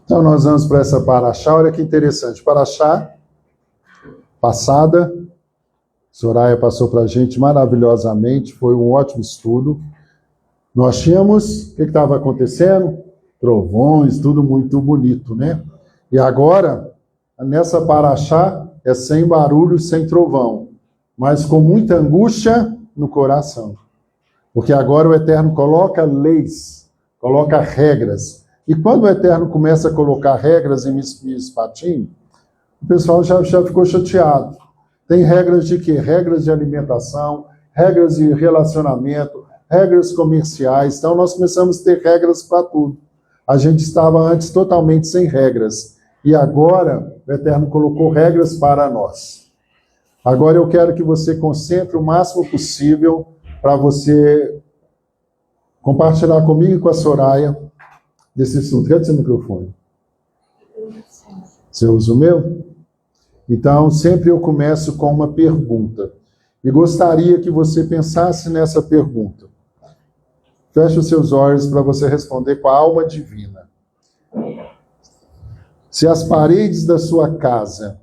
Então nós vamos para essa paraxá. Olha que interessante. Paraxá passada, Soraya passou para a gente maravilhosamente, foi um ótimo estudo. Nós tínhamos, o que estava acontecendo? Trovões, tudo muito bonito, né? E agora, nessa paraxá, é sem barulho, sem trovão, mas com muita angústia no coração. Porque agora o Eterno coloca leis, coloca regras. E quando o Eterno começa a colocar regras em Mishpatim, o pessoal já ficou chateado. Tem regras de quê? Regras de alimentação, regras de relacionamento, regras comerciais. Então nós começamos a ter regras para tudo. A gente estava antes totalmente sem regras. E agora o Eterno colocou regras para nós. Agora eu quero que você concentre o máximo possível para você compartilhar comigo e com a Soraya desse assunto. Cadê seu microfone? Você usa o meu? Então, sempre eu começo com uma pergunta. E gostaria que você pensasse nessa pergunta. Feche os seus olhos para você responder com a alma divina. Se as paredes da sua casa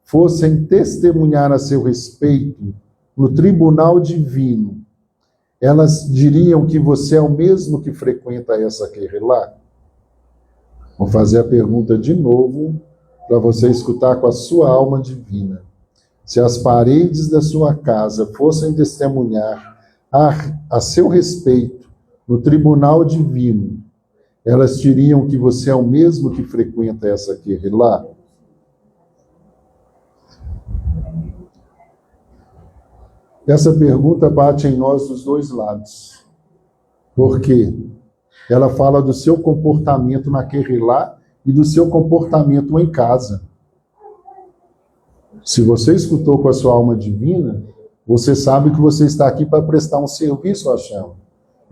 fossem testemunhar a seu respeito no tribunal divino, elas diriam que você é o mesmo que frequenta essa Querelá? Vou fazer a pergunta de novo para você escutar com a sua alma divina. Se as paredes da sua casa fossem testemunhar a seu respeito no tribunal divino, elas diriam que você é o mesmo que frequenta essa Querelá? Essa pergunta bate em nós dos dois lados. Por quê? Ela fala do seu comportamento na Querelá e do seu comportamento em casa. Se você escutou com a sua alma divina, você sabe que você está aqui para prestar um serviço a Hashem.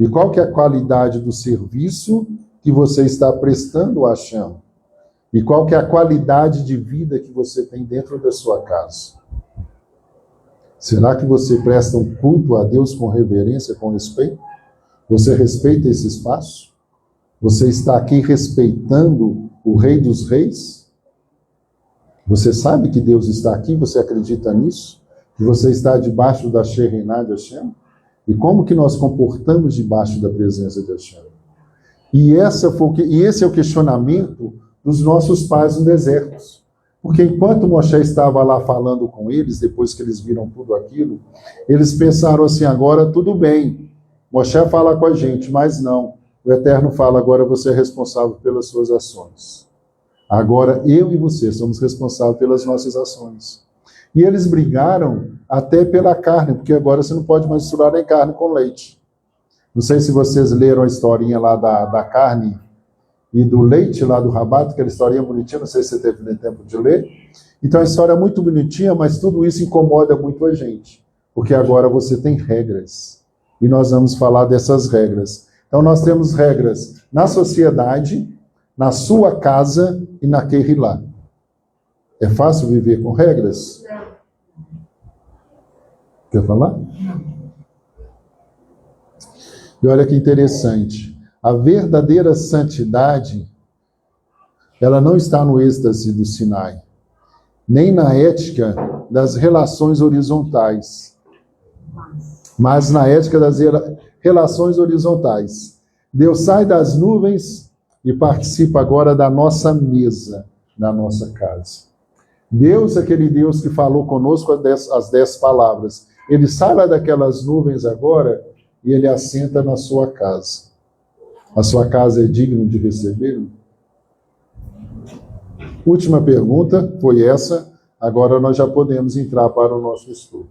E qual que é a qualidade do serviço que você está prestando a Hashem? E qual que é a qualidade de vida que você tem dentro da sua casa? Será que você presta um culto a Deus com reverência, com respeito? Você respeita esse espaço? Você está aqui respeitando o Rei dos Reis? Você sabe que Deus está aqui? Você acredita nisso? Que você está debaixo da Shekhinah de Hashem? E como que nós comportamos debaixo da presença de Hashem? E esse é o questionamento dos nossos pais no deserto. Porque enquanto Moshe estava lá falando com eles, depois que eles viram tudo aquilo, eles pensaram assim, agora tudo bem, Moshe fala com a gente, mas não. O Eterno fala, agora você é responsável pelas suas ações. Agora eu e você somos responsáveis pelas nossas ações. E eles brigaram até pela carne, porque agora você não pode mais misturar nem carne com leite. Não sei se vocês leram a historinha lá da carne e do leite lá do Rabat, aquela historinha bonitinha, não sei se você teve tempo de ler. Então a história é muito bonitinha, mas tudo isso incomoda muito a gente, porque agora você tem regras. E nós vamos falar dessas regras. Então nós temos regras na sociedade, na sua casa e na Querelá. É fácil viver com regras? Quer falar? E olha que interessante. A verdadeira santidade, ela não está no êxtase do Sinai, nem na ética das relações horizontais, mas na ética das relações horizontais. Deus sai das nuvens e participa agora da nossa mesa, da nossa casa. Deus é aquele Deus que falou conosco as 10 palavras. Ele sai lá daquelas nuvens agora e ele assenta na sua casa. A sua casa é digna de recebê-lo? Última pergunta foi essa. Agora nós já podemos entrar para o nosso estudo.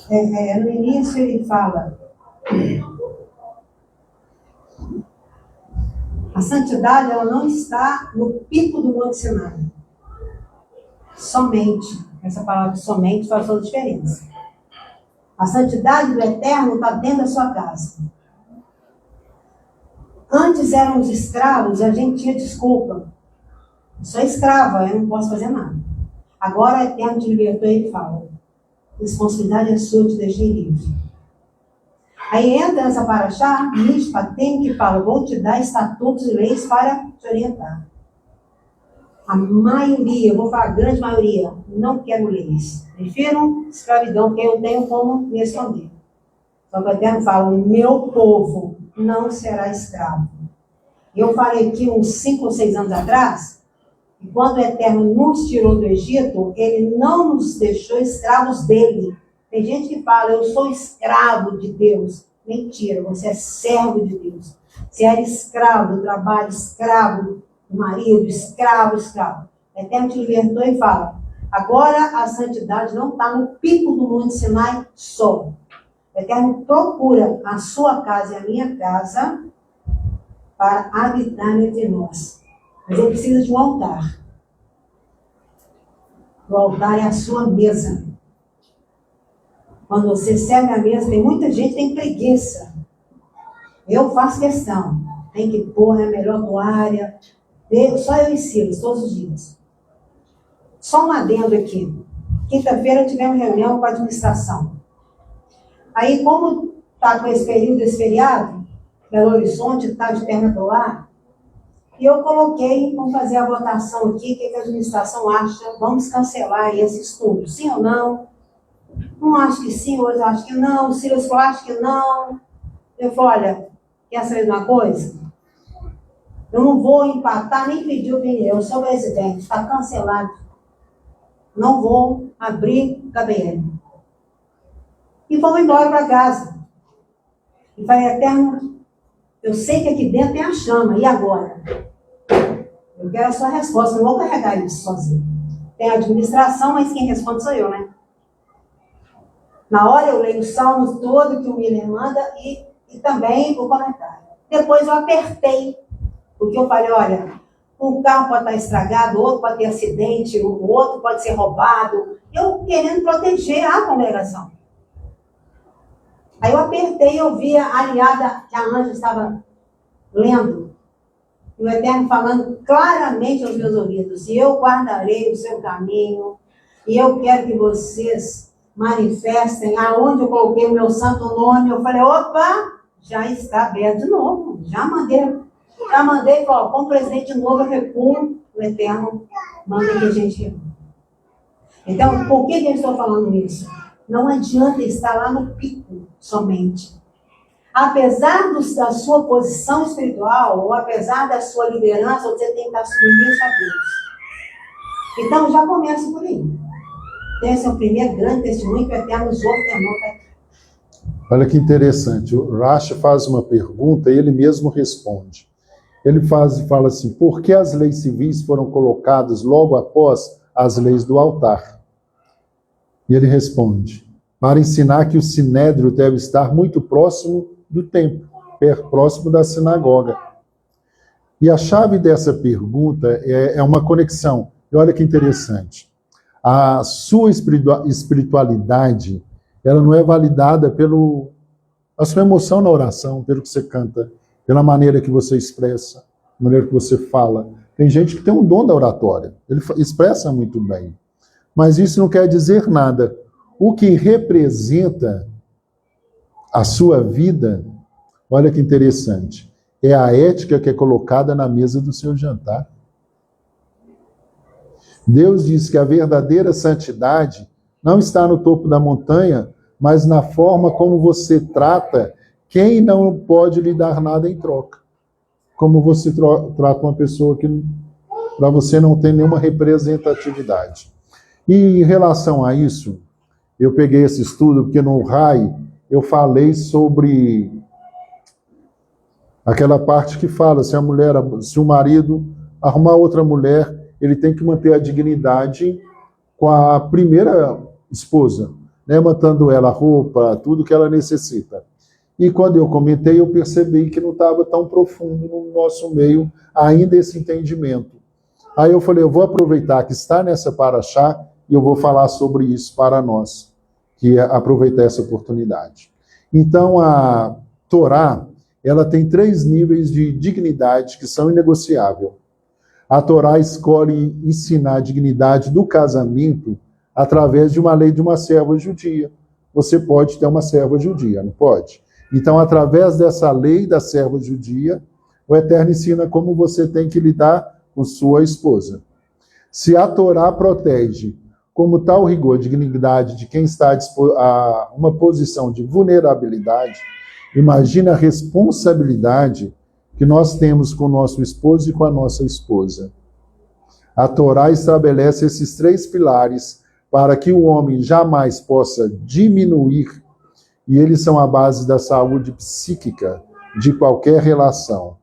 No início ele fala: a santidade ela não está no pico do Monte Sinai. Somente. Essa palavra somente faz toda a diferença. A santidade do Eterno está dentro da sua casa. Antes éramos escravos e a gente tinha desculpa. Sou escrava, eu não posso fazer nada. Agora o Eterno te libertou e ele fala: responsabilidade é sua, eu te deixei livre. Aí entra nessa paraxá, Mishpatim, que fala, vou te dar estatutos e leis para te orientar. A maioria, eu vou falar a grande maioria, não quero leis. Prefiro escravidão, que eu tenho como me esconder. Só que o Eterno fala, o meu povo não será escravo. Eu falei aqui uns 5 ou 6 anos atrás, que quando o Eterno nos tirou do Egito, ele não nos deixou escravos dele. Tem gente que fala, eu sou escravo de Deus. Mentira, você é servo de Deus. Você era escravo do trabalho, escravo do marido, escravo. O Eterno te libertou e fala, agora a santidade não está no pico do Monte Sinai só. O Eterno procura a sua casa e a minha casa para habitar entre nós. Mas ele precisa de um altar. O altar é a sua mesa. Quando você serve a mesa, tem muita gente que tem preguiça. Eu faço questão. Tem que pôr a melhor toalha. Só eu ensino, todos os dias. Só um adendo aqui. Quinta-feira tivemos reunião com a administração. Aí, como está com esse período desse feriado, Belo Horizonte está de perna pro ar, e eu coloquei, vamos fazer a votação aqui, o que a administração acha, vamos cancelar esse estudo, sim ou não? Um acho que sim, outro acho que não, o Silas falou, acho que não. Eu falei, olha, quer saber de uma coisa? Eu não vou empatar, nem pedir opinião, eu sou presidente, está cancelado. Não vou abrir KBL. E vamos embora para casa. E falei, Eterno, eu sei que aqui dentro tem a chama, e agora? Eu quero a sua resposta, não vou carregar isso sozinho. Tem a administração, mas quem responde sou eu, né? Na hora eu leio o salmo todo que o Miller manda e também o comentário. Depois eu apertei, porque eu falei, olha, um carro pode estar estragado, o outro pode ter acidente, o outro pode ser roubado. Eu querendo proteger a congregação. Aí eu apertei e eu vi a aliada que a Ângela estava lendo. E o Eterno falando claramente aos meus ouvidos. E eu guardarei o seu caminho. E eu quero que vocês manifestem aonde eu coloquei o meu santo nome. Eu falei, opa, já está aberto de novo. Já mandei, falou, como presidente de novo, eu recuo. O Eterno manda que a gente recua. Então, por que eu estou falando isso? Não adianta estar lá no pico somente. Apesar da sua posição espiritual, ou apesar da sua liderança, você tem que estar submisso a Deus. Então, já começa por aí. Esse é o primeiro grande testemunho que o Eterno nos ordenou. Olha que interessante. O Rashi faz uma pergunta e ele mesmo responde. Ele fala assim, por que as leis civis foram colocadas logo após as leis do altar? E ele responde, para ensinar que o sinédrio deve estar muito próximo do templo, próximo da sinagoga. E a chave dessa pergunta é uma conexão. E olha que interessante. A sua espiritualidade, ela não é validada a sua emoção na oração, pelo que você canta, pela maneira que você expressa, a maneira que você fala. Tem gente que tem um dom da oratória, ele expressa muito bem. Mas isso não quer dizer nada. O que representa a sua vida, olha que interessante, é a ética que é colocada na mesa do seu jantar. Deus diz que a verdadeira santidade não está no topo da montanha, mas na forma como você trata quem não pode lhe dar nada em troca. Como você trata uma pessoa que para você não tem nenhuma representatividade. E em relação a isso, eu peguei esse estudo, porque no RAI eu falei sobre aquela parte que fala, se o marido arrumar outra mulher, ele tem que manter a dignidade com a primeira esposa, né, mantendo ela a roupa, tudo que ela necessita. E quando eu comentei, eu percebi que não estava tão profundo no nosso meio ainda esse entendimento. Aí eu falei, eu vou aproveitar que está nessa paraxá e eu vou falar sobre isso para nós, que é aproveitar essa oportunidade. Então, a Torá, ela tem 3 níveis de dignidade que são inegociáveis. A Torá escolhe ensinar a dignidade do casamento através de uma lei de uma serva judia. Você pode ter uma serva judia, não pode? Então, através dessa lei da serva judia, o Eterno ensina como você tem que lidar com sua esposa. Se a Torá protege como tal rigor, dignidade de quem está a uma posição de vulnerabilidade, imagina a responsabilidade que nós temos com o nosso esposo e com a nossa esposa. A Torá estabelece esses 3 pilares para que o homem jamais possa diminuir, e eles são a base da saúde psíquica de qualquer relação.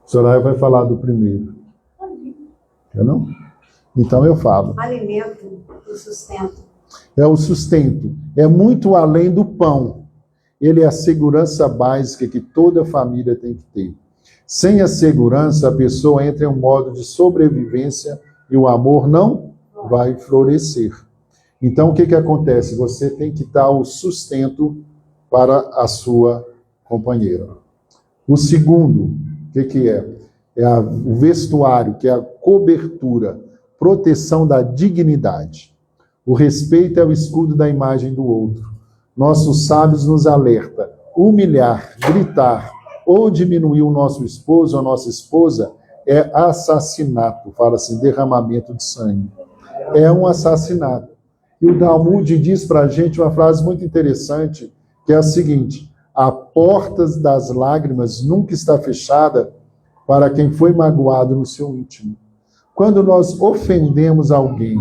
Soraya vai falar do primeiro. Eu não? Então eu falo. Alimento e sustento. É o sustento. É muito além do pão. Ele é a segurança básica que toda família tem que ter. Sem a segurança, a pessoa entra em um modo de sobrevivência e o amor não vai florescer. Então, o que acontece? Você tem que dar o sustento para a sua companheira. O segundo, o que é? É o vestuário, que é a cobertura, proteção da dignidade. O respeito é o escudo da imagem do outro. Nossos sábios nos alertam. Humilhar, gritar ou diminuir o nosso esposo ou a nossa esposa é assassinato. Fala assim, derramamento de sangue. É um assassinato. E o Talmud diz para a gente uma frase muito interessante, que é a seguinte: a porta das lágrimas nunca está fechada para quem foi magoado no seu íntimo. Quando nós ofendemos alguém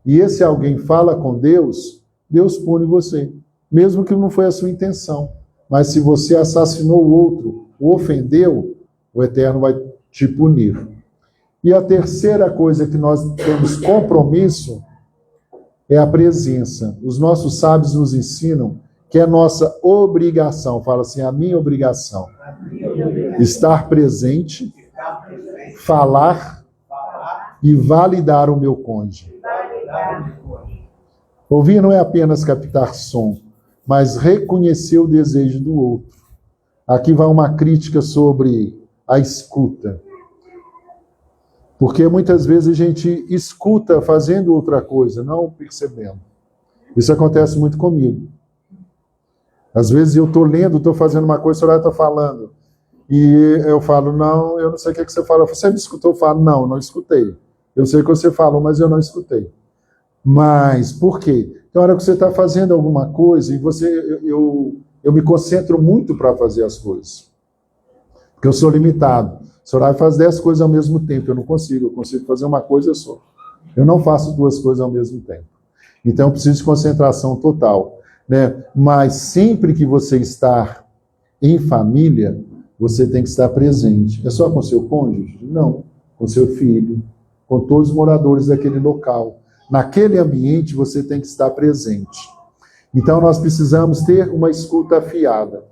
e esse alguém fala com Deus, Deus pune você, mesmo que não foi a sua intenção. Mas se você assassinou o outro, o ofendeu, o Eterno vai te punir. E a terceira coisa que nós temos compromisso é a presença. Os nossos sábios nos ensinam que é nossa obrigação, fala assim, a minha obrigação, estar presente, falar e validar o meu cônjuge. Ouvir não é apenas captar som, mas reconhecer o desejo do outro. Aqui vai uma crítica sobre a escuta. Porque muitas vezes a gente escuta fazendo outra coisa, não percebendo. Isso acontece muito comigo. Às vezes eu estou lendo, estou fazendo uma coisa, a senhora está falando. E eu falo, não, eu não sei o que você fala. Você me escutou? Eu falo, não escutei. Eu sei o que você falou, mas eu não escutei. Mas por quê? Tem hora que você está fazendo alguma coisa e eu me concentro muito para fazer as coisas. Porque eu sou limitado. A senhora faz 10 coisas ao mesmo tempo. Eu não consigo. Eu consigo fazer uma coisa só. Eu não faço 2 coisas ao mesmo tempo. Então eu preciso de concentração total. Né? Mas sempre que você está em família, você tem que estar presente. É só com seu cônjuge? Não. Com seu filho, com todos os moradores daquele local. Naquele ambiente você tem que estar presente. Então nós precisamos ter uma escuta afiada.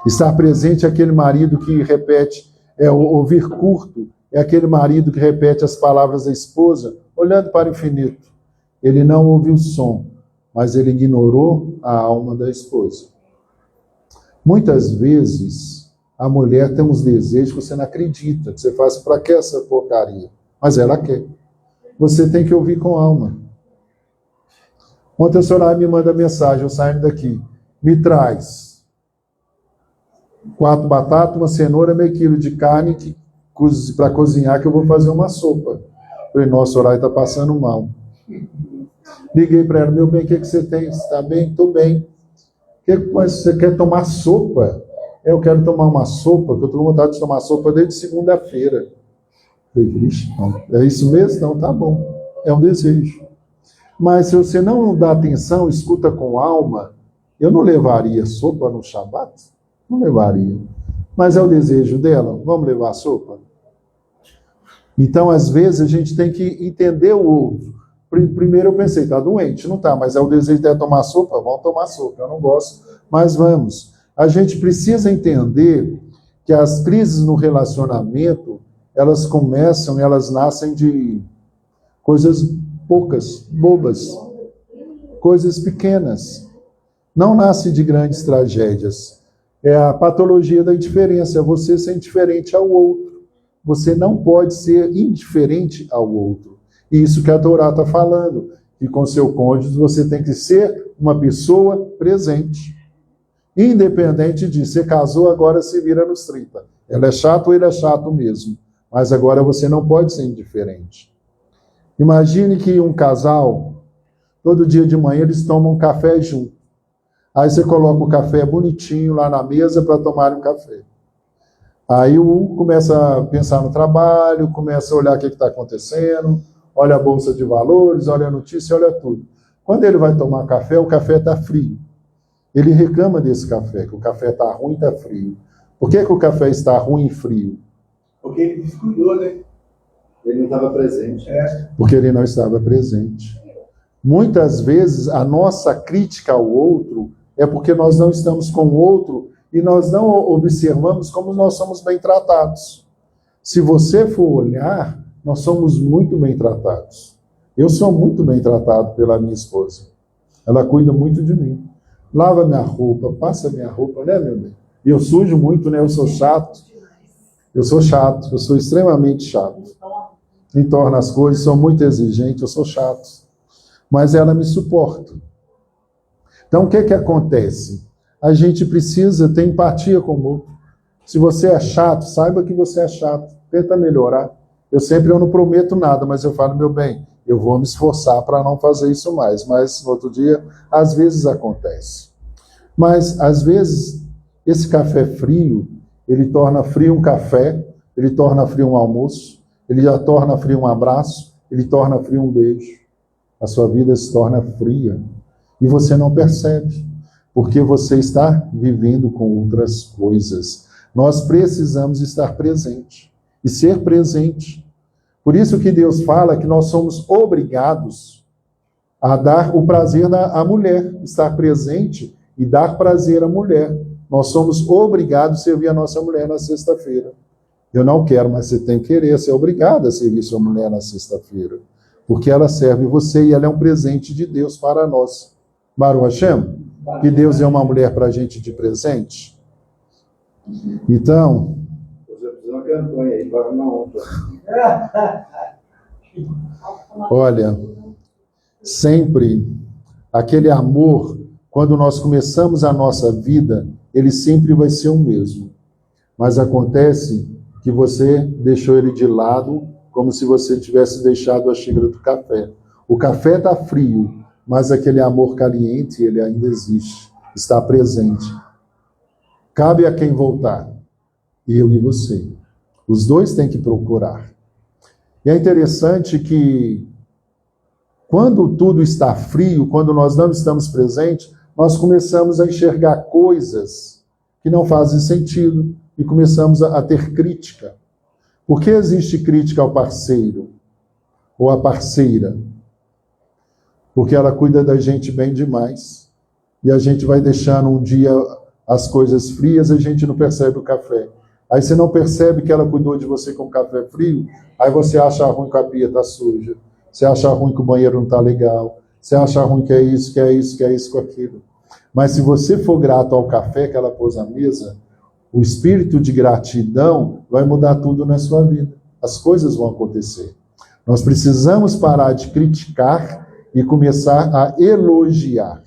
Estar presente é aquele marido que repete, ouvir curto, é aquele marido que repete as palavras da esposa, olhando para o infinito. Ele não ouviu o som, mas ele ignorou a alma da esposa. Muitas vezes, a mulher tem uns desejos que você não acredita, que você faz, para que essa porcaria? Mas ela quer. Você tem que ouvir com alma. Ontem a senhora me manda mensagem, eu saindo daqui, me traz 4 batatas, uma cenoura, meio quilo de carne para cozinhar, que eu vou fazer uma sopa. Falei, nossa, a senhora está passando mal. Liguei para ela, meu bem, o que você tem? Você está bem? Estou bem. Mas você quer tomar sopa? Eu quero tomar uma sopa, que eu estou com vontade de tomar sopa desde segunda-feira. Falei, vixe, não. É isso mesmo? Não, tá bom. É um desejo. Mas se você não dá atenção, escuta com alma, eu não levaria sopa no Shabat? Não levaria. Mas é o desejo dela, vamos levar sopa? Então, às vezes, a gente tem que entender o outro. Primeiro eu pensei, está doente? Não está, mas é o desejo dela tomar sopa? Vamos tomar sopa. Eu não gosto, mas vamos. A gente precisa entender que as crises no relacionamento, elas começam, elas nascem de coisas poucas, bobas, coisas pequenas. Não nasce de grandes tragédias. É a patologia da indiferença, é você ser indiferente ao outro. Você não pode ser indiferente ao outro. E isso que a Torá está falando, que com seu cônjuge você tem que ser uma pessoa presente. Independente de você casou, agora se vira nos 30. Ela é chata ou ele é chato mesmo. Mas agora você não pode ser indiferente. Imagine que um casal, todo dia de manhã eles tomam café junto. Aí você coloca o café bonitinho lá na mesa para tomar um café. Aí um começa a pensar no trabalho, começa a olhar o que está acontecendo, olha a bolsa de valores, olha a notícia, olha tudo. Quando ele vai tomar café, o café está frio. Ele reclama desse café, que o café está ruim, está frio. Por que o café está ruim e frio? Porque ele descuidou, né? Ele não estava presente. Porque ele não estava presente. Muitas vezes a nossa crítica ao outro é porque nós não estamos com o outro e nós não observamos como nós somos bem tratados. Se você for olhar, nós somos muito bem tratados. Eu sou muito bem tratado pela minha esposa. Ela cuida muito de mim. Lava minha roupa, passa minha roupa, né, meu bem? E eu sujo muito, né? Eu sou chato. Eu sou chato, eu sou extremamente chato. Entorno as coisas, sou muito exigente, eu sou chato. Mas ela me suporta. Então, o que acontece? A gente precisa ter empatia com o outro. Se você é chato, saiba que você é chato. Tenta melhorar. Eu não prometo nada, mas eu falo, meu bem, eu vou me esforçar para não fazer isso mais. Mas, no outro dia, às vezes acontece. Mas, às vezes, esse café frio, ele torna frio um café, ele torna frio um almoço, ele já torna frio um abraço, ele torna frio um beijo. A sua vida se torna fria. E você não percebe, porque você está vivendo com outras coisas. Nós precisamos estar presente e ser presente. Por isso que Deus fala que nós somos obrigados a dar o prazer à mulher, estar presente e dar prazer à mulher. Nós somos obrigados a servir a nossa mulher na sexta-feira. Eu não quero, mas você tem que querer, você é obrigado a servir sua mulher na sexta-feira. Porque ela serve você e ela é um presente de Deus para nós. Baruch Hashem, que Deus é uma mulher para a gente de presente. Então... Você precisa uma campanha aí, para uma honra. Olha, sempre aquele amor, quando nós começamos a nossa vida, ele sempre vai ser o mesmo. Mas acontece que você deixou ele de lado, como se você tivesse deixado a xícara do café. O café está frio, mas aquele amor caliente, ele ainda existe, está presente. Cabe a quem voltar? Eu e você. Os dois têm que procurar. E é interessante que, quando tudo está frio, quando nós não estamos presentes, nós começamos a enxergar coisas que não fazem sentido e começamos a ter crítica. Por que existe crítica ao parceiro ou à parceira? Porque ela cuida da gente bem demais. E a gente vai deixando um dia as coisas frias, a gente não percebe o café. Aí você não percebe que ela cuidou de você com café frio, aí você acha ruim que a pia está suja, você acha ruim que o banheiro não está legal, você acha ruim que é isso, que é isso, que é isso, com aquilo. Mas se você for grato ao café que ela pôs na mesa, o espírito de gratidão vai mudar tudo na sua vida. As coisas vão acontecer. Nós precisamos parar de criticar e começar a elogiar.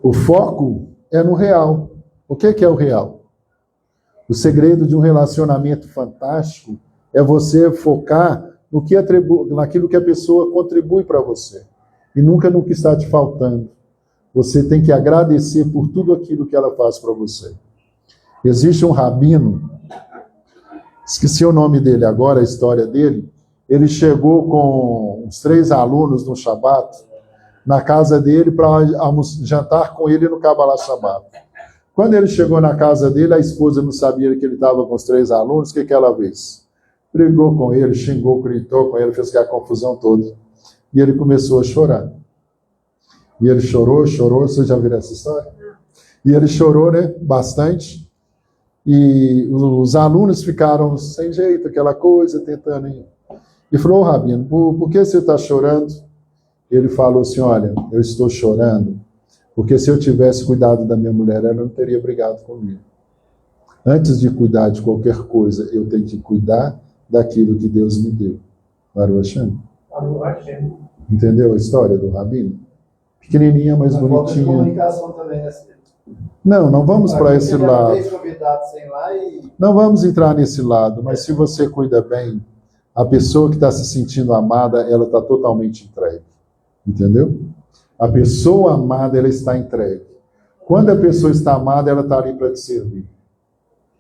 O foco é no real. O que é o real? O segredo de um relacionamento fantástico é você focar naquilo que a pessoa contribui para você. E nunca no que está te faltando. Você tem que agradecer por tudo aquilo que ela faz para você. Existe um rabino, esqueci o nome dele agora, a história dele. Ele chegou com uns 3 alunos no Shabat, na casa dele, para jantar com ele no Kabbalah Shabat. Quando ele chegou na casa dele, a esposa não sabia que ele estava com os 3 alunos, o que ela fez? Brigou com ele, xingou, gritou com ele, fez aquela confusão toda. E ele começou a chorar. E ele chorou, vocês já viram essa história? E ele chorou, né, bastante. E os alunos ficaram sem jeito, aquela coisa, tentando ir. E falou, Rabino, por que você está chorando? Ele falou assim, olha, eu estou chorando, porque se eu tivesse cuidado da minha mulher, ela não teria brigado comigo. Antes de cuidar de qualquer coisa, eu tenho que cuidar daquilo que Deus me deu. Baruch Hashem. Entendeu a história do Rabino? Pequenininha, mas Falta de bonitinha. comunicação também, né? Não vamos para esse lado. 3 convidados sem lá e... Não vamos entrar nesse lado, mas se você cuida bem, a pessoa que está se sentindo amada, ela está totalmente entregue. Entendeu? A pessoa amada, ela está entregue. Quando a pessoa está amada, ela está ali para te servir.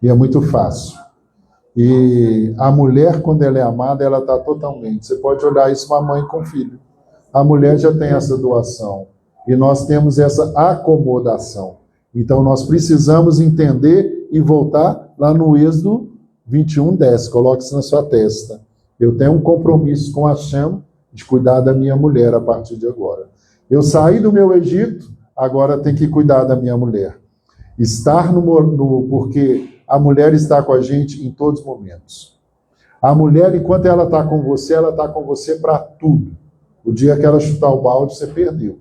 E é muito fácil. E a mulher, quando ela é amada, ela está totalmente. Você pode olhar isso uma mãe com filho. A mulher já tem essa doação. E nós temos essa acomodação. Então, nós precisamos entender e voltar lá no Êxodo 21:10. Coloque isso na sua testa. Eu tenho um compromisso com Hashem de cuidar da minha mulher a partir de agora. Eu saí do meu Egito, agora tenho que cuidar da minha mulher. Estar porque a mulher está com a gente em todos os momentos. A mulher, enquanto ela está com você para tudo. O dia que ela chutar o balde, você perdeu.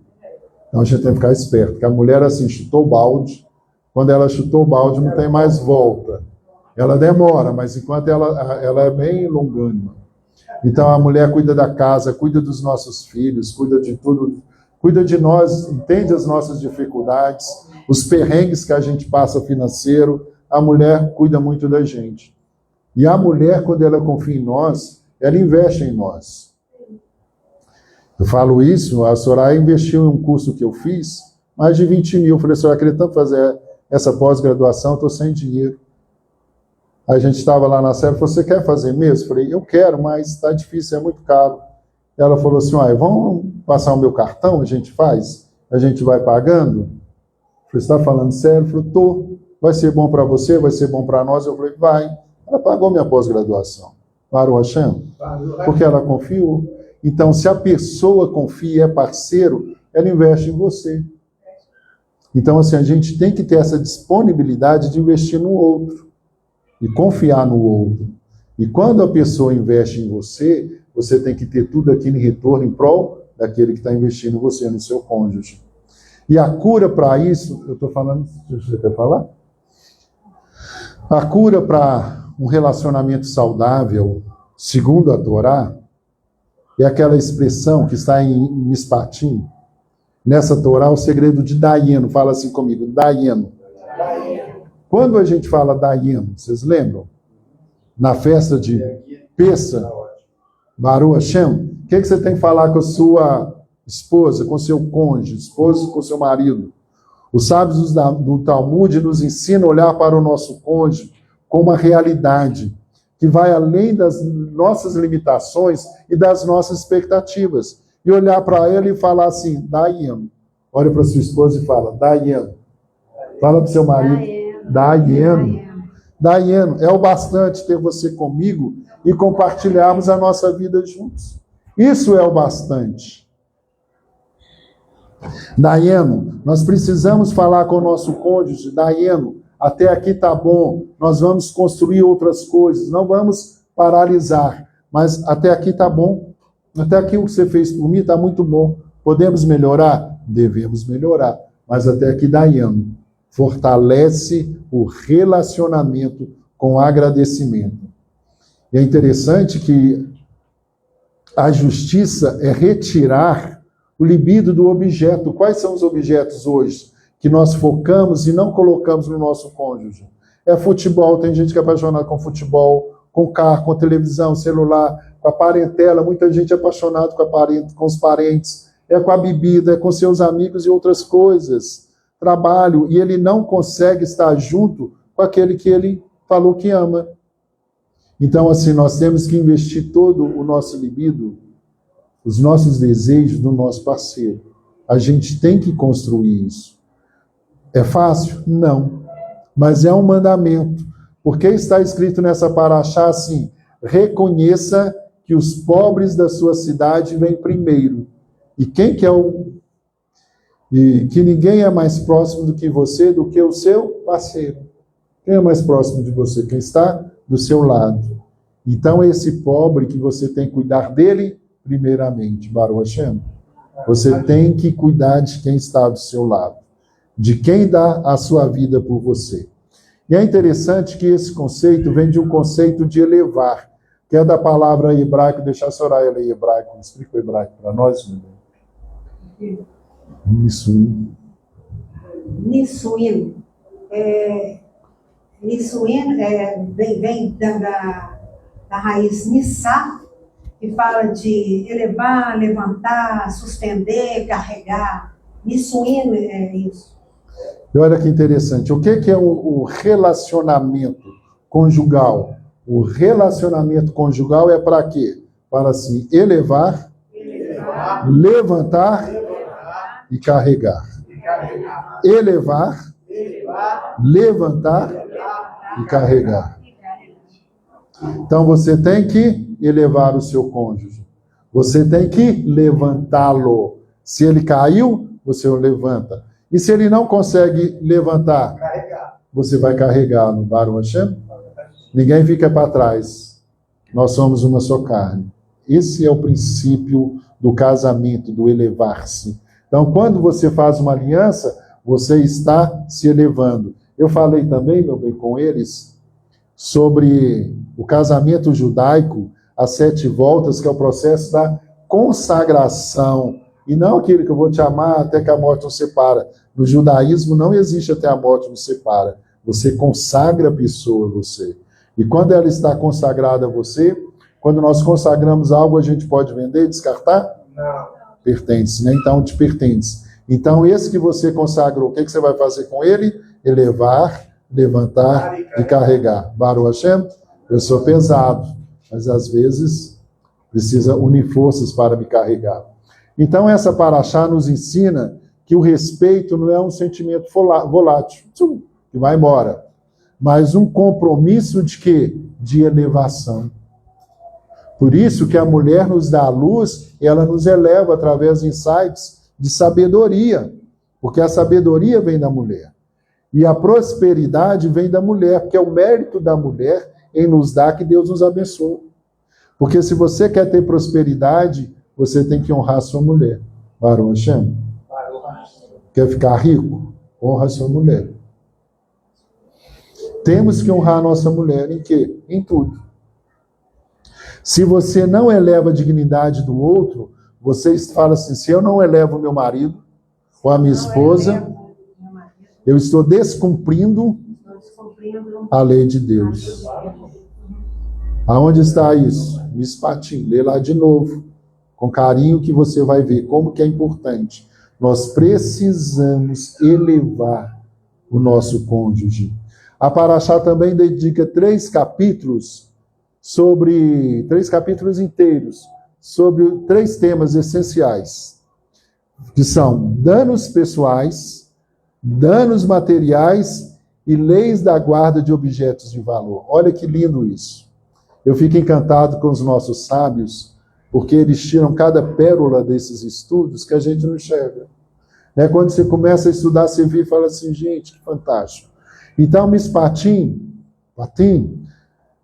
Então a gente tem que ficar esperto, porque a mulher assim, chutou o balde, quando ela chutou o balde não tem mais volta. Ela demora, mas enquanto ela é bem longânima. Então a mulher cuida da casa, cuida dos nossos filhos, cuida de tudo, cuida de nós, entende as nossas dificuldades, os perrengues que a gente passa financeiro, a mulher cuida muito da gente. E a mulher, quando ela confia em nós, ela investe em nós. Eu falo isso, a Soraya investiu em um curso que eu fiz, mais de 20 mil. Eu falei, Soraya, queria tanto fazer essa pós-graduação, estou sem dinheiro. A gente estava lá na série, falou, você quer fazer mesmo? Eu falei, eu quero, mas está difícil, é muito caro. Ela falou assim, vamos passar o meu cartão, a gente faz? A gente vai pagando? Eu falei, você está falando sério? Eu falei, estou. Vai ser bom para você, vai ser bom para nós? Eu falei, vai. Ela pagou minha pós-graduação. Baruch Hashem, porque ela confiou. Então, se a pessoa confia e é parceiro, ela investe em você. Então, assim, a gente tem que ter essa disponibilidade de investir no outro e confiar no outro. E quando a pessoa investe em você, você tem que ter tudo aquilo em retorno em prol daquele que está investindo em você, no seu cônjuge. E a cura para isso, eu estou falando, você quer falar? A cura para um relacionamento saudável, segundo a Torá, é aquela expressão que está em Mishpatim. Nessa Torá, o segredo de Dayeno. Fala assim comigo, Dayeno. Quando a gente fala Dayeno, vocês lembram? Na festa de Pessa, Baruch Hashem, o que você tem que falar com a sua esposa, com seu cônjuge, esposo com seu marido? Os sábios do Talmud nos ensinam a olhar para o nosso cônjuge como uma realidade que vai além das nossas limitações e das nossas expectativas. E olhar para ele e falar assim, Dayeno. Olha para sua esposa e fala, Dayeno. Fala para o seu marido, Dayeno. Dayeno, é o bastante ter você comigo e compartilharmos a nossa vida juntos. Isso é o bastante. Dayeno, nós precisamos falar com o nosso cônjuge, Dayeno, até aqui está bom, nós vamos construir outras coisas, não vamos paralisar, mas até aqui está bom, até aqui o que você fez por mim está muito bom. Podemos melhorar? Devemos melhorar, mas até aqui, Dayeno, fortalece o relacionamento com agradecimento. E é interessante que a justiça é retirar o libido do objeto. Quais são os objetos hoje que nós focamos e não colocamos no nosso cônjuge? É futebol, tem gente que é apaixonada com futebol, com carro, com televisão, celular, com a parentela, muita gente é apaixonada com os parentes, é com a bebida, é com seus amigos e outras coisas, trabalho, e ele não consegue estar junto com aquele que ele falou que ama. Então, assim, nós temos que investir todo o nosso libido, os nossos desejos no nosso parceiro. A gente tem que construir isso. É fácil? Não. Mas é um mandamento. Porque está escrito nessa paraxá assim, reconheça que os pobres da sua cidade vêm primeiro. E quem que é e que ninguém é mais próximo do que você, do que o seu parceiro. Quem é mais próximo de você? Quem está do seu lado. Então, esse pobre que você tem que cuidar dele, primeiramente, Baruch Hashem. Você tem que cuidar de quem está do seu lado, de quem dá a sua vida por você. E é interessante que esse conceito vem de um conceito de elevar. Quer da palavra hebraico, deixar a Soraya ler hebraico. Explica o hebraico para nós, meu irmão. Nissuim. Nissuim. Nissuim vem da raiz nissá, que fala de elevar, levantar, suspender, carregar. Nissuim é isso. E olha que interessante. O que é o relacionamento conjugal? O relacionamento conjugal é para quê? Para se elevar, levantar e carregar. Elevar, levantar e carregar. Então você tem que elevar o seu cônjuge. Você tem que levantá-lo. Se ele caiu, você o levanta. E se ele não consegue levantar, você vai carregá-lo. Baruch Hashem. Ninguém fica para trás. Nós somos uma só carne. Esse é o princípio do casamento, do elevar-se. Então, quando você faz uma aliança, você está se elevando. Eu falei também, meu bem, com eles, sobre o casamento judaico, as 7 voltas, que é o processo da consagração. E não aquele que eu vou te amar até que a morte nos separa. No judaísmo não existe até a morte nos separa. Você consagra a pessoa, você. E quando ela está consagrada a você, quando nós consagramos algo, a gente pode vender, descartar? Não. Pertence, né? Então te pertence. Então esse que você consagrou, o que você vai fazer com ele? Elevar, levantar e carregar. Baruch Hashem, eu sou pesado, mas às vezes precisa unir forças para me carregar. Então essa paraxá nos ensina que o respeito não é um sentimento volátil, que vai embora, mas um compromisso de quê? De elevação. Por isso que a mulher nos dá a luz, ela nos eleva através de insights de sabedoria, porque a sabedoria vem da mulher. E a prosperidade vem da mulher, porque é o mérito da mulher em nos dar que Deus nos abençoe. Porque se você quer ter prosperidade, você tem que honrar sua mulher. Baruch Hashem. Quer ficar rico? Honra sua mulher. Temos que honrar a nossa mulher em quê? Em tudo. Se você não eleva a dignidade do outro, você fala assim, se eu não elevo o meu marido ou a minha esposa, eu estou descumprindo a lei de Deus. Aonde está isso? Miss Patim, lê lá de novo, com carinho, que você vai ver como que é importante. Nós precisamos elevar o nosso cônjuge. A Paraxá também dedica 3 capítulos sobre 3 capítulos inteiros sobre 3 temas essenciais, que são danos pessoais, danos materiais e leis da guarda de objetos de valor. Olha que lindo isso. Eu fico encantado com os nossos sábios, porque eles tiram cada pérola desses estudos que a gente não enxerga. Né? Quando você começa a estudar, você vê e fala assim, gente, que fantástico. Então, Miss Patim,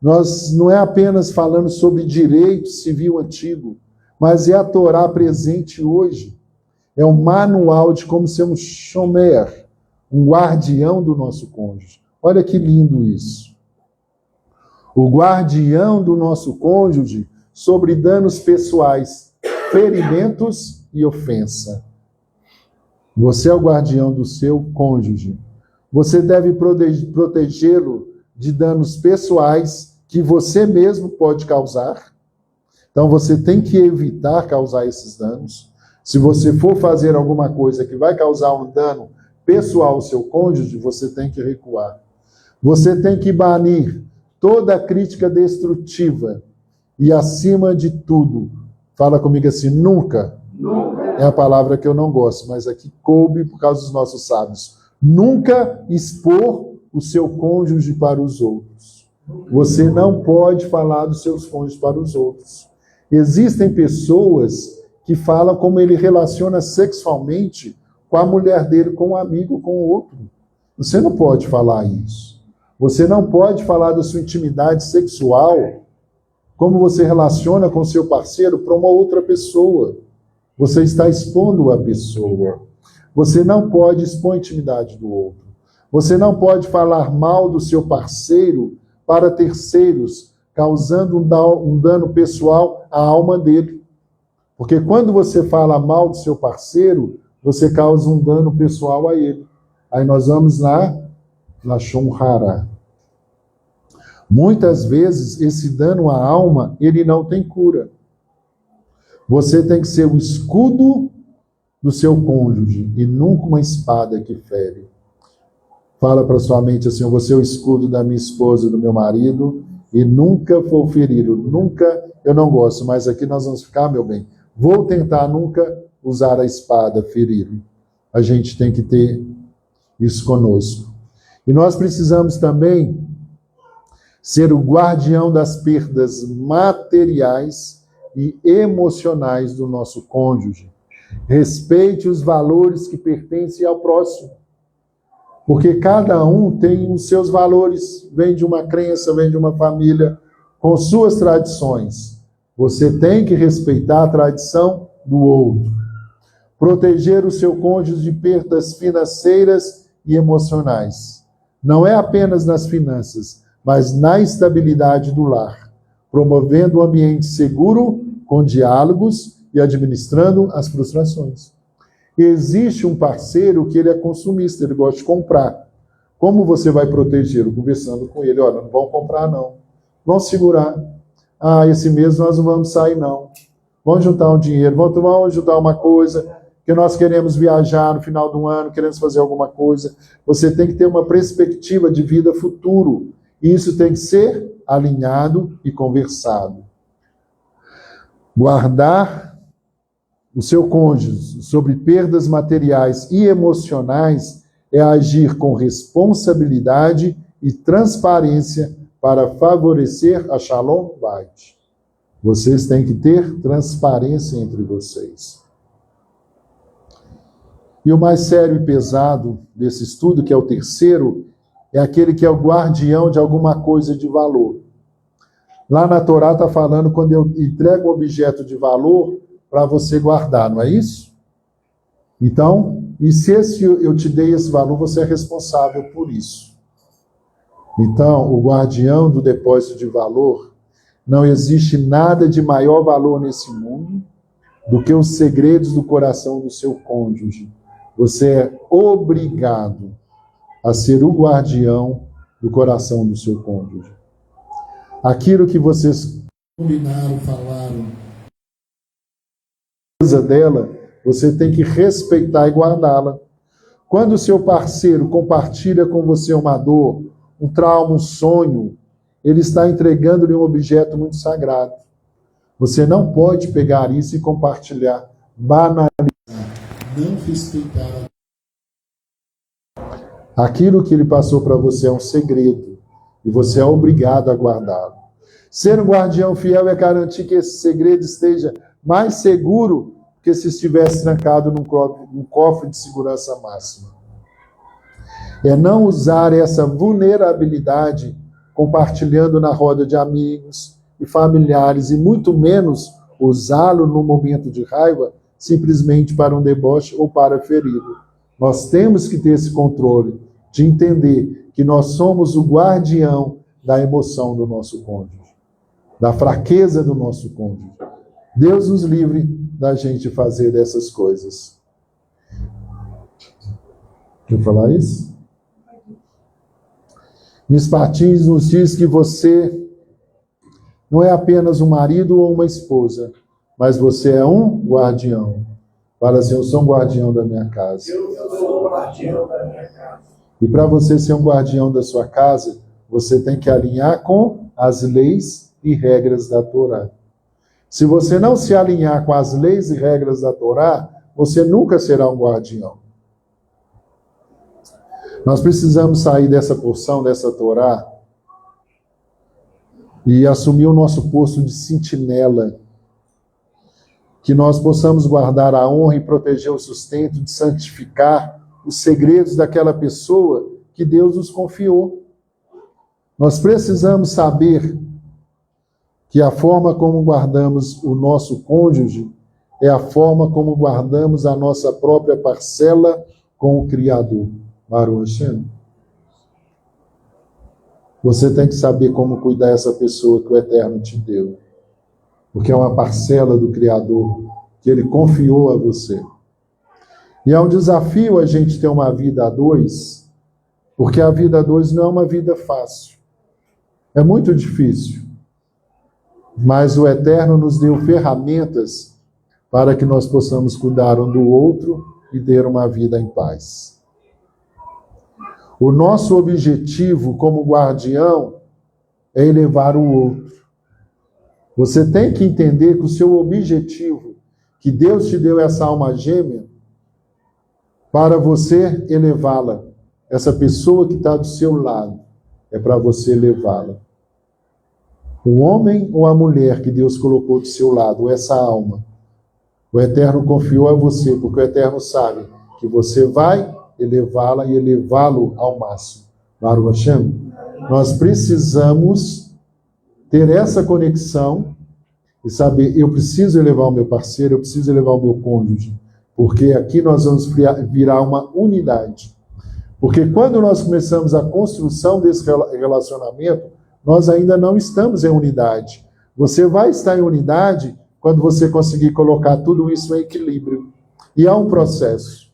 nós não é apenas falando sobre direito civil antigo, mas é a Torá presente hoje. É um manual de como ser um shomer, um guardião do nosso cônjuge. Olha que lindo isso. O guardião do nosso cônjuge sobre danos pessoais, ferimentos e ofensa. Você é o guardião do seu cônjuge. Você deve protegê-lo de danos pessoais que você mesmo pode causar. Então você tem que evitar causar esses danos. Se você for fazer alguma coisa que vai causar um dano pessoal ao seu cônjuge, você tem que recuar. Você tem que banir toda crítica destrutiva. E acima de tudo, fala comigo assim, nunca. É a palavra que eu não gosto, mas aqui coube por causa dos nossos sábios. Nunca expor o seu cônjuge para os outros. Você não pode falar dos seus cônjuges para os outros. Existem pessoas que falam como ele relaciona sexualmente com a mulher dele, com um amigo, com o outro. Você não pode falar isso. Você não pode falar da sua intimidade sexual, como você relaciona com seu parceiro para uma outra pessoa. Você está expondo a pessoa. Você não pode expor a intimidade do outro. Você não pode falar mal do seu parceiro para terceiros, causando um dano pessoal à alma dele. Porque quando você fala mal do seu parceiro, você causa um dano pessoal a ele. Aí nós vamos na Lashon Hara. Muitas vezes, esse dano à alma, ele não tem cura. Você tem que ser o escudo do seu cônjuge e nunca uma espada que fere. Fala para sua mente assim: eu vou ser o escudo da minha esposa e do meu marido e nunca vou ferir. Nunca, eu não gosto, mas aqui nós vamos ficar, meu bem. Vou tentar nunca usar a espada, ferir. A gente tem que ter isso conosco. E nós precisamos também ser o guardião das perdas materiais e emocionais do nosso cônjuge. Respeite os valores que pertencem ao próximo. Porque cada um tem os seus valores, vem de uma crença, vem de uma família, com suas tradições. Você tem que respeitar a tradição do outro. Proteger o seu cônjuge de perdas financeiras e emocionais. Não é apenas nas finanças, mas na estabilidade do lar, promovendo um ambiente seguro, com diálogos e administrando as frustrações. Existe um parceiro que ele é consumista, ele gosta de comprar. Como você vai protegê-lo? Conversando com ele: olha, não vão comprar não, vão segurar. Ah, esse mês nós não vamos sair não. Vamos juntar um dinheiro, vamos ajudar uma coisa, que nós queremos viajar no final do ano, queremos fazer alguma coisa. Você tem que ter uma perspectiva de vida futuro. E isso tem que ser alinhado e conversado. Guardar o seu cônjuge sobre perdas materiais e emocionais é agir com responsabilidade e transparência para favorecer a Shalom Bait. Vocês têm que ter transparência entre vocês. E o mais sério e pesado desse estudo, que é o terceiro, é aquele que é o guardião de alguma coisa de valor. Lá na Torá está falando quando eu entrego um objeto de valor para você guardar, não é isso? Então, e se eu te dei esse valor, você é responsável por isso. Então, o guardião do depósito de valor, não existe nada de maior valor nesse mundo do que os segredos do coração do seu cônjuge. Você é obrigado a ser o guardião do coração do seu cônjuge. Aquilo que vocês combinaram, falaram, coisa dela, você tem que respeitar e guardá-la. Quando o seu parceiro compartilha com você uma dor, um trauma, um sonho, ele está entregando-lhe um objeto muito sagrado. Você não pode pegar isso e compartilhar, banalizar, não respeitar. Aquilo que ele passou para você é um segredo e você é obrigado a guardá-lo. Ser um guardião fiel é garantir que esse segredo esteja mais seguro que se estivesse trancado num cofre de segurança máxima. É não usar essa vulnerabilidade compartilhando na roda de amigos e familiares, e muito menos usá-lo no momento de raiva, simplesmente para um deboche ou para feri-lo. Nós temos que ter esse controle de entender que nós somos o guardião da emoção do nosso cônjuge, da fraqueza do nosso cônjuge. Deus nos livre da gente fazer dessas coisas. Quer falar isso? Miss Patins nos diz que você não é apenas um marido ou uma esposa, mas você é um guardião. Fala assim: eu sou um guardião da minha casa. Eu sou um guardião da minha casa. E para você ser um guardião da sua casa, você tem que alinhar com as leis e regras da Torá. Se você não se alinhar com as leis e regras da Torá, você nunca será um guardião. Nós precisamos sair dessa porção, dessa Torá, e assumir o nosso posto de sentinela. Que nós possamos guardar a honra e proteger o sustento, de santificar os segredos daquela pessoa que Deus nos confiou. Nós precisamos saber que a forma como guardamos o nosso cônjuge é a forma como guardamos a nossa própria parcela com o Criador. Baruch Hashem. Você tem que saber como cuidar dessa pessoa que o Eterno te deu. Porque é uma parcela do Criador que Ele confiou a você. E é um desafio a gente ter uma vida a dois, porque a vida a dois não é uma vida fácil. É muito difícil. Mas o Eterno nos deu ferramentas para que nós possamos cuidar um do outro e ter uma vida em paz. O nosso objetivo como guardião é elevar o outro. Você tem que entender que o seu objetivo, que Deus te deu essa alma gêmea, para você elevá-la. Essa pessoa que está do seu lado, é para você elevá-la. O homem ou a mulher que Deus colocou do seu lado, essa alma, o Eterno confiou a você, porque o Eterno sabe que você vai elevá-la e elevá-lo ao máximo. Baruch Hashem, nós precisamos ter essa conexão e saber, eu preciso elevar o meu parceiro, eu preciso elevar o meu cônjuge, porque aqui nós vamos virar uma unidade. Porque quando nós começamos a construção desse relacionamento, nós ainda não estamos em unidade. Você vai estar em unidade quando você conseguir colocar tudo isso em equilíbrio. E há um processo.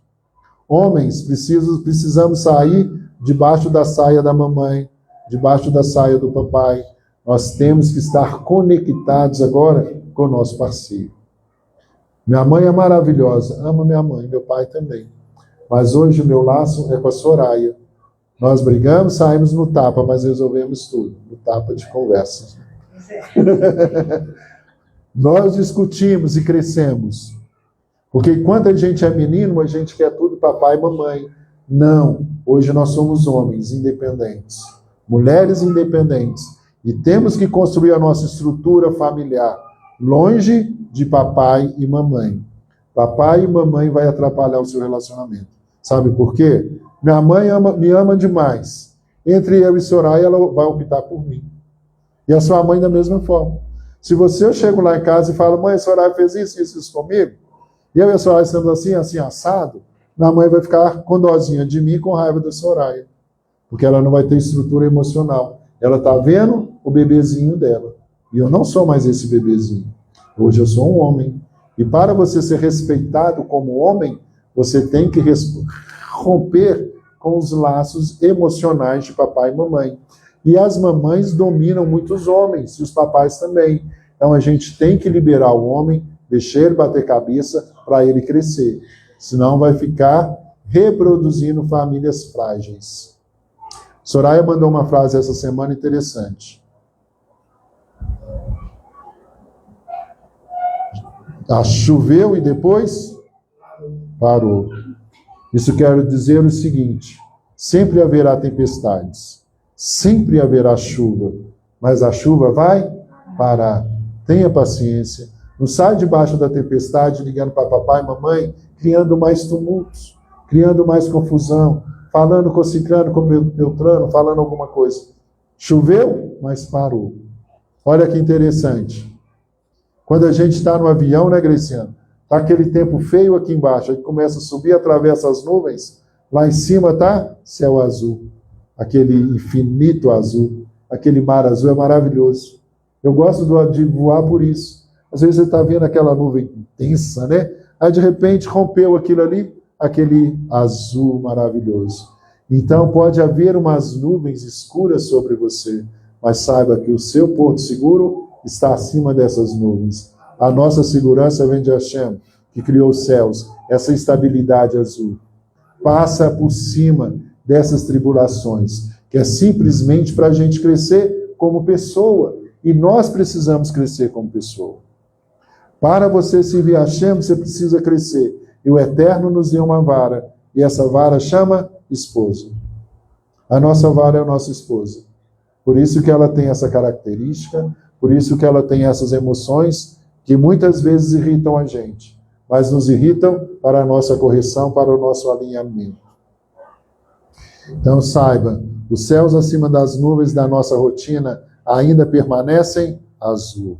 Homens, precisamos sair debaixo da saia da mamãe, debaixo da saia do papai. Nós temos que estar conectados agora com o nosso parceiro. Minha mãe é maravilhosa, amo minha mãe, meu pai também. Mas hoje o meu laço é com a Soraya. Nós brigamos, saímos no tapa, mas resolvemos tudo. No tapa de conversa. Nós discutimos e crescemos. Porque enquanto a gente é menino, a gente quer tudo papai e mamãe. Não. Hoje nós somos homens independentes. Mulheres independentes. E temos que construir a nossa estrutura familiar. Longe de papai e mamãe. Papai e mamãe vai atrapalhar o seu relacionamento. Sabe por quê? Minha mãe me ama demais. Entre eu e Soraya, ela vai optar por mim. E a sua mãe da mesma forma. Se eu chego lá em casa e falo, mãe, a Soraya fez isso comigo, e eu e a Soraya estamos assim, assado, minha mãe vai ficar com dozinha de mim, com raiva da Soraya. Porque ela não vai ter estrutura emocional. Ela está vendo o bebezinho dela. E eu não sou mais esse bebezinho. Hoje eu sou um homem. E para você ser respeitado como homem, você tem que romper com os laços emocionais de papai e mamãe. E as mamães dominam muitos homens, e os papais também. Então a gente tem que liberar o homem, deixar ele bater cabeça para ele crescer. Senão vai ficar reproduzindo famílias frágeis. Soraya mandou uma frase essa semana interessante. Choveu e depois parou. Isso quer dizer o seguinte: sempre haverá tempestades, sempre haverá chuva, mas a chuva vai parar. Tenha paciência. Não sai debaixo da tempestade ligando para papai e mamãe, criando mais tumultos, criando mais confusão, falando com ciclano, com beltrano, falando alguma coisa. Choveu, mas parou. Olha que interessante. Quando a gente está no avião, né, Graciano? Está aquele tempo feio aqui embaixo, aí começa a subir, atravessa as nuvens, lá em cima está céu azul, aquele infinito azul, aquele mar azul é maravilhoso. Eu gosto de voar por isso. Às vezes você está vendo aquela nuvem intensa, né? Aí de repente rompeu aquilo ali, aquele azul maravilhoso. Então pode haver umas nuvens escuras sobre você, mas saiba que o seu porto seguro está acima dessas nuvens. A nossa segurança vem de Hashem, que criou os céus, essa estabilidade azul. Passa por cima dessas tribulações, que é simplesmente para a gente crescer como pessoa. E nós precisamos crescer como pessoa. Para você servir a Hashem, você precisa crescer. E o Eterno nos deu uma vara, e essa vara chama esposa. A nossa vara é a nossa esposa. Por isso que ela tem essa característica, por isso que ela tem essas emoções que muitas vezes irritam a gente, mas nos irritam para a nossa correção, para o nosso alinhamento. Então saiba, os céus acima das nuvens da nossa rotina ainda permanecem azul.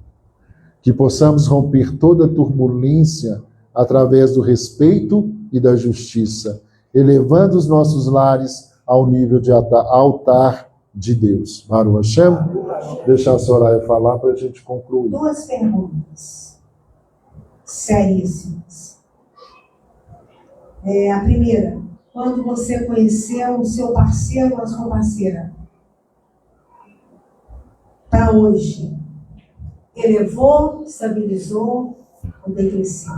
Que possamos romper toda turbulência através do respeito e da justiça, elevando os nossos lares ao nível de altar de Deus. Baruch Hashem. Deixa a Soraya falar para a gente concluir. 2 perguntas seríssimas. A primeira, quando você conheceu o seu parceiro ou a sua parceira, para hoje, elevou, estabilizou ou decresceu?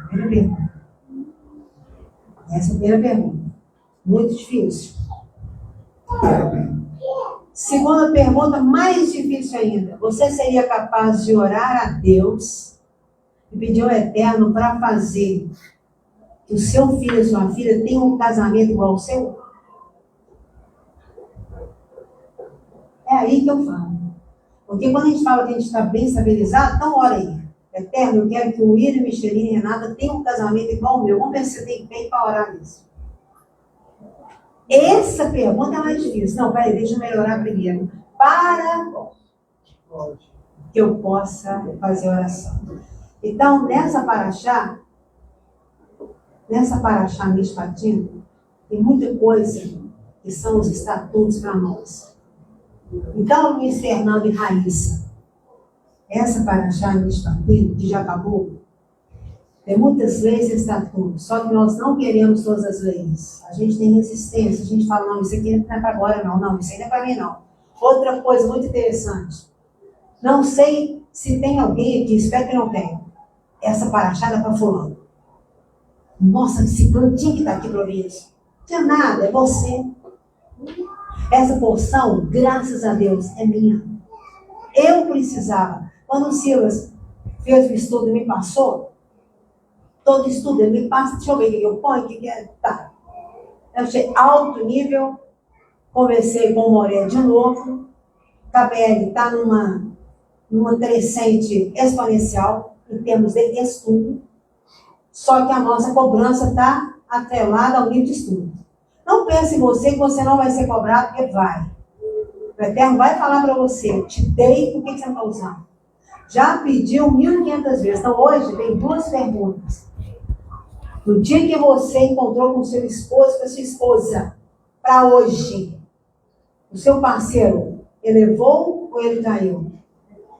Primeira pergunta. Essa é a primeira pergunta. Muito difícil. Segunda pergunta, mais difícil ainda. Você seria capaz de orar a Deus e pedir ao Eterno para fazer que o seu filho e sua filha tenham um casamento igual ao seu? É aí que eu falo. Porque quando a gente fala que a gente está bem estabilizado, então ora aí. Eterno, eu quero que o William, Micheline e Renata tenham um casamento igual ao meu. Vamos ver se você tem bem para orar nisso. Essa pergunta é mais difícil. Não, peraí, deixa eu melhorar primeiro. Para que eu possa fazer oração. Então, nessa paraxá Mishpatim, tem muita coisa que são os estatutos para nós. Então, Luiz Fernando e Raíssa, essa paraxá Mishpatim, que já acabou, tem muitas leis e estatutos, só que nós não queremos todas as leis. A gente tem resistência, a gente fala, não, isso aqui não é para agora, não, isso aí não é para mim, não. Outra coisa muito interessante, não sei se tem alguém aqui, espero que não tenha, essa paraxá dá para fulano. Nossa, esse plano tinha que estar aqui para ouvir isso. Não tinha nada, é você. Essa porção, graças a Deus, é minha. Eu precisava. Quando o Silas fez o estudo e me passou, todo estudo, ele me passa, deixa eu ver o que eu ponho, o que é. Tá. Eu achei alto nível, conversei com o Moré de novo, KBL está numa crescente exponencial, em termos de estudo, só que a nossa cobrança está atrelada ao nível de estudo. Não pense em você que você não vai ser cobrado, porque vai. O Eterno vai falar para você, eu te dei, por que você não está usando? Já pediu 1.500 vezes. Então hoje tem 2 perguntas. No dia que você encontrou com seu esposo, com a sua esposa, para hoje, o seu parceiro elevou ou ele caiu?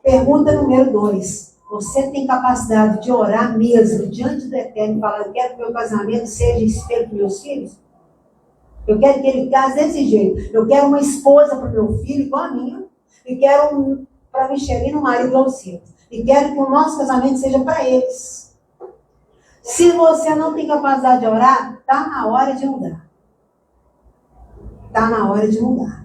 Pergunta número 2. Você tem capacidade de orar mesmo diante do Eterno e falar, eu quero que meu casamento seja espelho para meus filhos? Eu quero que ele case desse jeito. Eu quero uma esposa para o meu filho igual a minha. E quero para Micheline um marido igual ao seu. E quero que o nosso casamento seja para eles. Se você não tem capacidade de orar, está na hora de mudar. Está na hora de mudar.